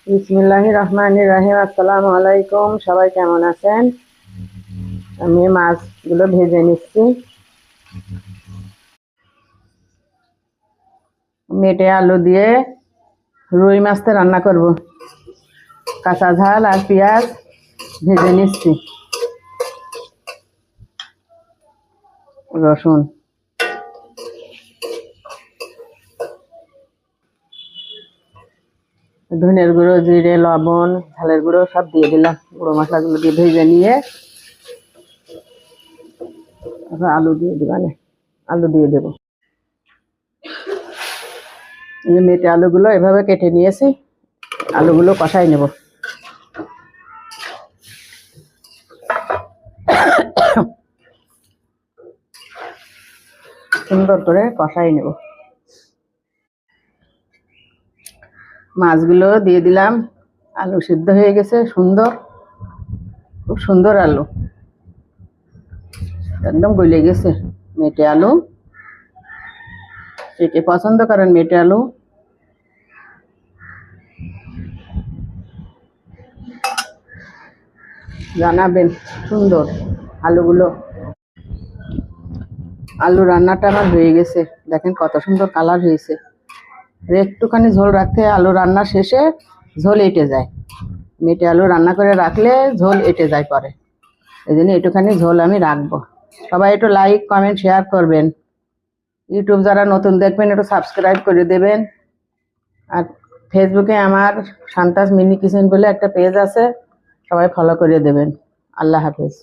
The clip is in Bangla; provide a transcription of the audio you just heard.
বিসমিল্লাহির রহমানির রহিম। আসসালামু আলাইকুম, সবাই কেমন আছেন? আমি মাছগুলো ভেজে নিচ্ছি। মেটে আলু দিয়ে রুই মাছটা রান্না করব। কাঁচা ঝাল আর পেঁয়াজ ভেজে নিচ্ছি, রসুন, ধনের গুঁড়ো, জিরে, লবণ, ঝালের গুঁড়ো সব দিয়ে দিলাম। গুঁড়ো মশলাগুলো দিয়ে ভেজে নিয়ে আলু দিয়ে দিবানে আলু দিয়ে দেবো। মেটে আলুগুলো এভাবে কেটে নিয়েছি, আলুগুলো কষাই নেব। সুন্দর করে কষাই নেব। মাছগুলো দিয়ে দিলাম, আলু সিদ্ধ হয়ে গেছে, সুন্দর, খুব সুন্দর আলু, একদম গলে গেছে। মেটে আলু কে কে পছন্দ করেন মেটে আলু? জানাবেন। সুন্দর আলুগুলো, আলু রান্নাটা আমার হয়ে গেছে। দেখেন কত সুন্দর কালার হয়েছে। একটুখানি ঝোল রাখতে, আলু রান্না শেষে ঝোল এঁটে যায়। মেটে আলু রান্না করে রাখলে ঝোল এঁটে যায় পরে, এই জন্য একটুখানি ঝোল আমি রাখবো। সবাই একটু লাইক, কমেন্ট, শেয়ার করবেন। ইউটিউব যারা নতুন দেখবেন একটু সাবস্ক্রাইব করে দেবেন। আর ফেসবুকে আমার শান্তাস মিনি কিচেন বলে একটা পেজ আছে, সবাই ফলো করে দেবেন। আল্লাহ হাফেজ।